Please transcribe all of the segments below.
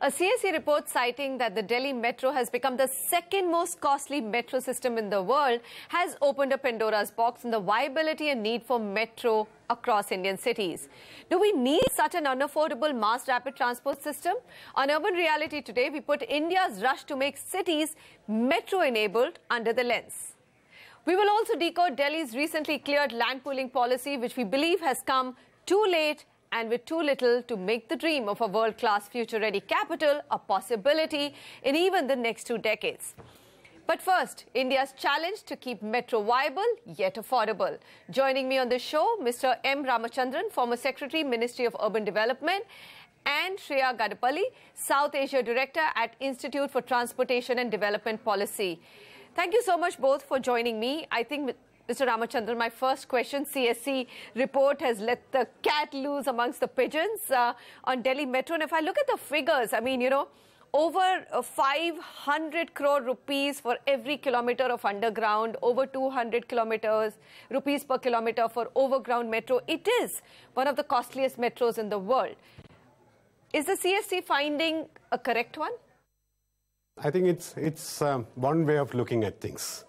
A CSE report citing that the Delhi metro has become the second most costly metro system in the world has opened a Pandora's box on the viability and need for metro across Indian cities. Do we need such an unaffordable mass rapid transport system? On Urban Reality today, we put India's rush to make cities metro-enabled under the lens. We will also decode Delhi's recently cleared land pooling policy, which we believe has come too late and with too little to make the dream of a world-class future-ready capital a possibility in even the next 2 decades. But first, India's challenge to keep metro viable yet affordable. Joining me on the show, Mr. M. Ramachandran, former Secretary, Ministry of Urban Development, and Shreya Gadapalli, South Asia Director at Institute for Transportation and Development Policy. Thank you so much both for joining me. I think, Mr. Ramachandran, my first question, CSE report has let the cat loose amongst the pigeons on Delhi Metro. And if I look at the figures, I mean, you know, over 500 crore rupees for every kilometer of underground, over 200 rupees per kilometer for overground metro. It is one of the costliest metros in the world. Is the CSE finding a correct one? I think it's one way of looking at things.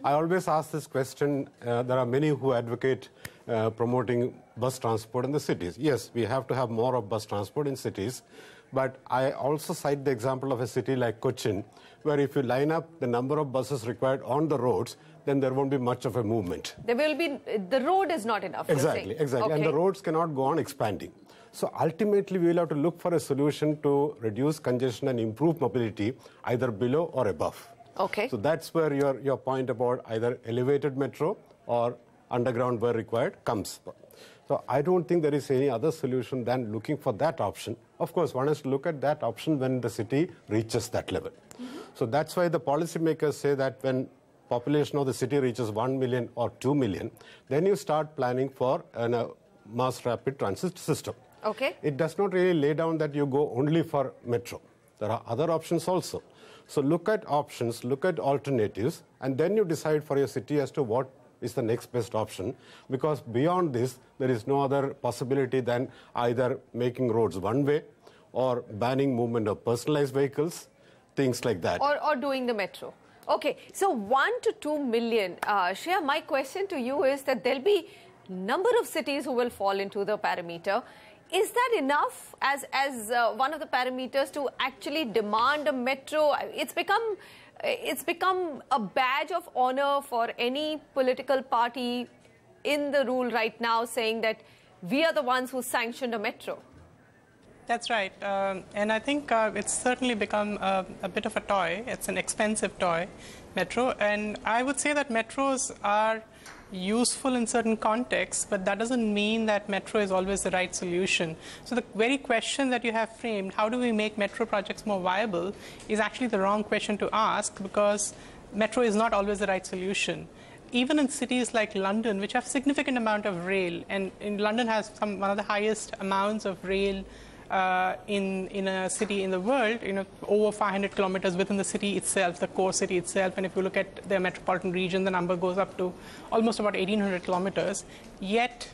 I always ask this question. There are many who advocate promoting bus transport in the cities. Yes, we have to have more of bus transport in cities. But I also cite the example of a city like Cochin, where if you line up the number of buses required on the roads, then there won't be much of a movement. There will be, the road is not enough. Exactly. Okay. And the roads cannot go on expanding. So ultimately, we will have to look for a solution to reduce congestion and improve mobility either below or above. Okay. So that's where your point about either elevated metro or underground where required comes. So I don't think there is any other solution than looking for that option. Of course, one has to look at that option when the city reaches that level. So that's why the policymakers say that when population of the city reaches 1 million or 2 million, then you start planning for a mass rapid transit system. Okay. It does not really lay down that you go only for metro. There are other options also. So look at options, look at alternatives, and then you decide for your city as to what is the next best option, because beyond this, there is no other possibility than either making roads one way or banning movement of personalized vehicles, things like that. Or doing the metro. Okay, so 1 to 2 million. Shreya, my question to you is that there'll be number of cities who will fall into the parameter. Is that enough as one of the parameters to actually demand a metro? It's become a badge of honor for any political party in the rule right now, saying that we are the ones who sanctioned a metro. That's right. And I think it's certainly become a bit of a toy. It's an expensive toy, metro. And I would say that metros are useful in certain contexts, but that doesn't mean that metro is always the right solution. So the very question that you have framed, how do we make metro projects more viable, is actually the wrong question to ask, because metro is not always the right solution. Even in cities like London, which have significant amount of rail, and London has one of the highest amounts of rail in a city in the world, you know, over 500 kilometers within the city itself, the core city itself. And if you look at the metropolitan region, the number goes up to almost about 1,800 kilometers. Yet,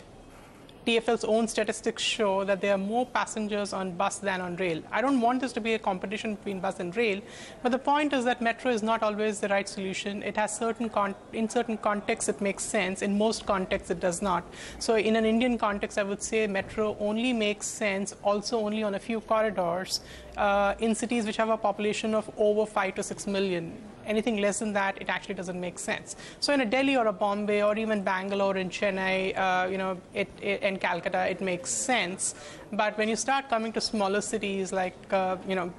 TfL's own statistics show that there are more passengers on bus than on rail. I don't want this to be a competition between bus and rail, but the point is that metro is not always the right solution. It has in certain contexts it makes sense, in most contexts it does not. So in an Indian context, I would say metro only makes sense also only on a few corridors in cities which have a population of over 5 to 6 million. Anything less than that, it actually doesn't make sense. So in a Delhi or a Bombay or even Bangalore and Chennai, you know, and Calcutta, it makes sense. But when you start coming to smaller cities like, you know,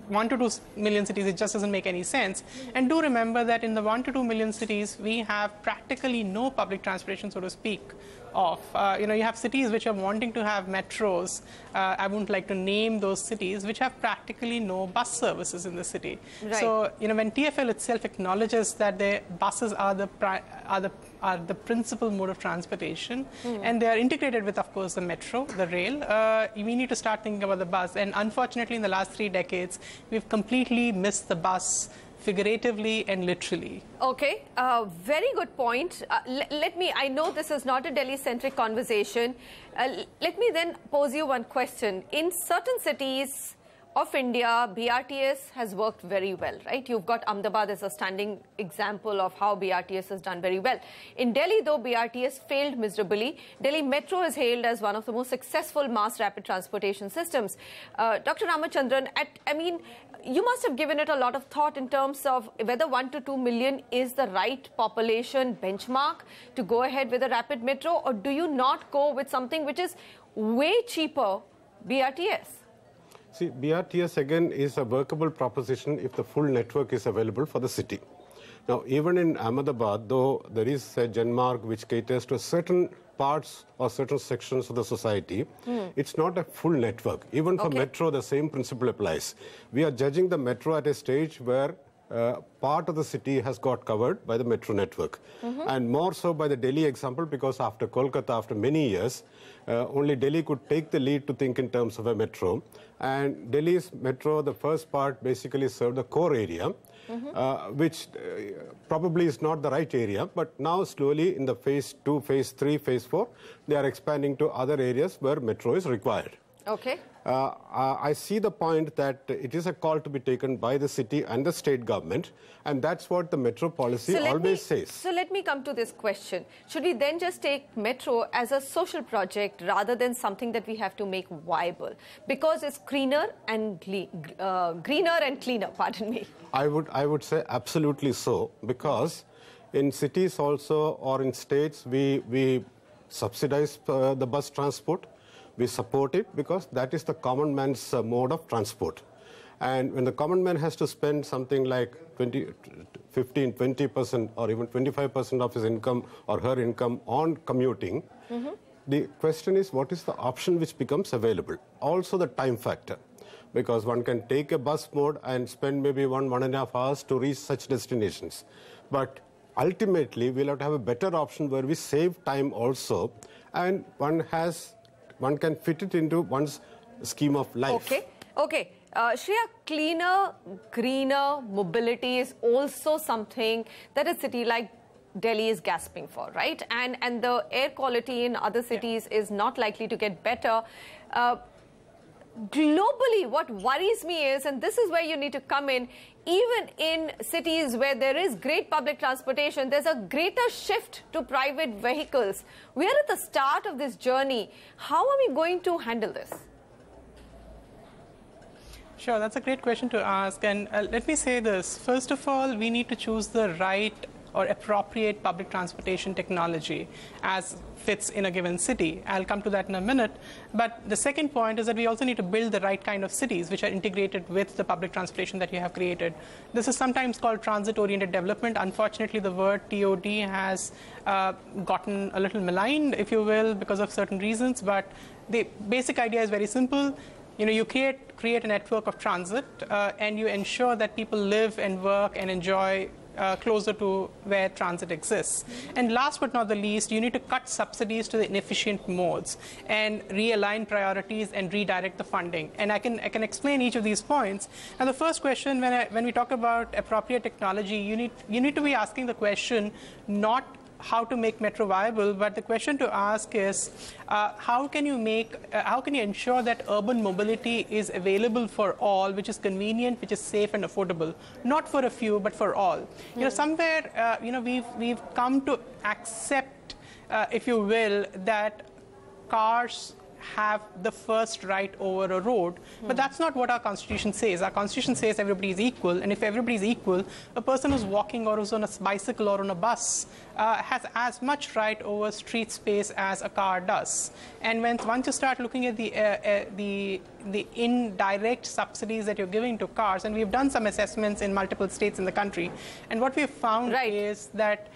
1 to 2 million cities, it just doesn't make any sense. And do remember that in the 1 to 2 million cities, we have practically no public transportation, so to speak, of. You know, you have cities which are wanting to have metros. I wouldn't like to name those cities, which have practically no bus services in the city. Right. So, you know, when TfL itself acknowledges that the buses are the principal mode of transportation, and they are integrated with, of course, the metro, the rail, we need to start thinking about the bus. And unfortunately, in the last 3 decades, we've completely missed the bus, figuratively and literally. Okay, very good point. I know this is not a Delhi-centric conversation. Let me then pose you one question. In certain cities, of India, BRTS has worked very well, right? You've got Ahmedabad as a standing example of how BRTS has done very well. In Delhi, though, BRTS failed miserably. Delhi Metro is hailed as one of the most successful mass rapid transportation systems. Dr. Ramachandran, you must have given it a lot of thought in terms of whether 1 to 2 million is the right population benchmark to go ahead with a rapid metro, or do you not go with something which is way cheaper, BRTS? See, BRTS again is a workable proposition if the full network is available for the city. Now, even in Ahmedabad, though there is a Genmarg which caters to certain parts or certain sections of the society, it's not a full network. Even for metro, the same principle applies. We are judging the metro at a stage where part of the city has got covered by the metro network. And more so by the Delhi example, because after Kolkata, after many years, only Delhi could take the lead to think in terms of a metro. And Delhi's metro, the first part, basically served the core area, which probably is not the right area. But now slowly in the phase 2, phase 3, phase 4, they are expanding to other areas where metro is required. Okay. I see the point that it is a call to be taken by the city and the state government, and that's what the metro policy always says. So let me come to this question. Should we then just take metro as a social project rather than something that we have to make viable? Because it's greener and cleaner, pardon me. I would say absolutely so, because in cities also or in states we subsidize the bus transport. We support it because that is the common man's mode of transport. And when the common man has to spend something like 15, 20% or even 25% of his income or her income on commuting, the question is what is the option which becomes available? Also the time factor, because one can take a bus mode and spend maybe 1.5 hours to reach such destinations. But ultimately, we'll have to have a better option where we save time also, and one can fit it into one's scheme of life. Okay. Shreya, cleaner, greener mobility is also something that a city like Delhi is gasping for, right? And the air quality in other cities is not likely to get better. Globally, what worries me is, and this is where you need to come in, even in cities where there is great public transportation, there's a greater shift to private vehicles. We are at the start of this journey. How are we going to handle this? Sure, that's a great question to ask. And let me say this. First of all, we need to choose the right or appropriate public transportation technology as fits in a given city. I'll come to that in a minute. But the second point is that we also need to build the right kind of cities which are integrated with the public transportation that you have created. This is sometimes called transit-oriented development. Unfortunately, the word TOD has gotten a little maligned, if you will, because of certain reasons. But the basic idea is very simple. You create a network of transit and you ensure that people live and work and enjoy closer to where transit exists. And last but not the least, you need to cut subsidies to the inefficient modes and realign priorities and redirect the funding. And I can explain each of these points. And the first question, when we talk about appropriate technology, you need to be asking the question not how to make metro viable, but the question to ask is how can you ensure that urban mobility is available for all, which is convenient, which is safe and affordable, not for a few but for all. Somewhere we've come to accept, if you will, that cars have the first right over a road, but that's not what our Constitution says. Our Constitution says everybody is equal, and if everybody is equal, a person who's walking or who's on a bicycle or on a bus has as much right over street space as a car does. And once you start looking at the indirect subsidies that you're giving to cars, and we've done some assessments in multiple states in the country, and what we've found is that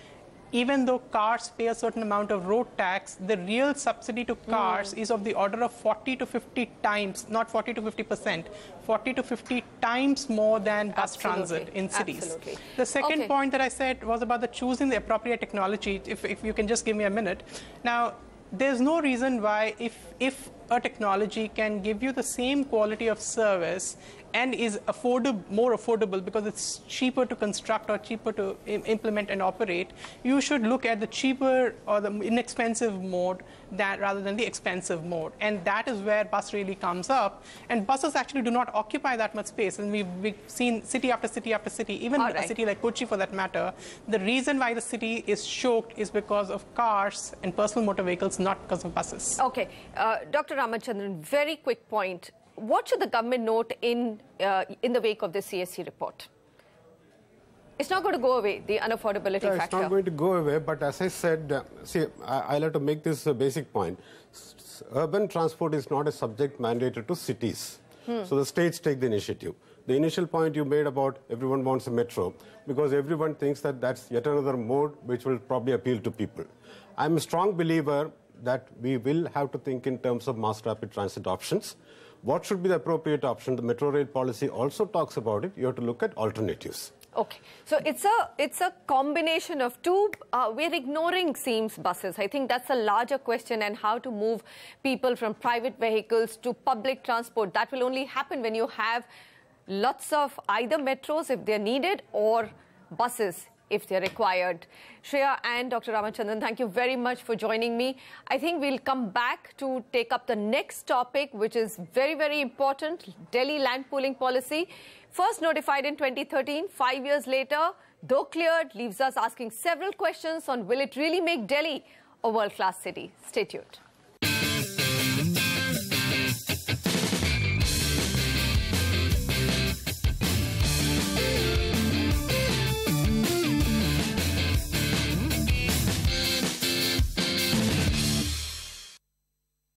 even though cars pay a certain amount of road tax, the real subsidy to cars is of the order of 40 to 50 times, not 40 to 50%, 40 to 50 times more than bus transit in cities. The second point that I said was about choosing the appropriate technology, if you can just give me a minute. Now, there's no reason why if a technology can give you the same quality of service and is more affordable because it's cheaper to construct or cheaper to implement and operate, you should look at the cheaper or the inexpensive mode rather than the expensive mode. And that is where bus really comes up. And buses actually do not occupy that much space. And we've seen city after city after city, even a city like Kochi for that matter, the reason why the city is choked is because of cars and personal motor vehicles, not because of buses. Okay. Dr. Ramachandran, very quick point. What should the government note in the wake of the CSC report? It's not going to go away, the unaffordability factor. It's not going to go away, but as I said, see, I'll have to make this a basic point. Urban transport is not a subject mandated to cities. So the states take the initiative. The initial point you made about everyone wants a metro, because everyone thinks that that's yet another mode which will probably appeal to people. I'm a strong believer that we will have to think in terms of mass rapid transit options. What should be the appropriate option? The metro rail policy also talks about it. You have to look at alternatives. Okay, so it's a combination of two. We're ignoring, seems, buses. I think that's a larger question, and how to move people from private vehicles to public transport. That will only happen when you have lots of either metros if they're needed or buses if they're required. Shreya and Dr. Ramachandran, thank you very much for joining me. I think we'll come back to take up the next topic, which is very, very important, Delhi land pooling policy. First notified in 2013, 5 years later, though cleared, leaves us asking several questions on will it really make Delhi a world-class city. Stay tuned.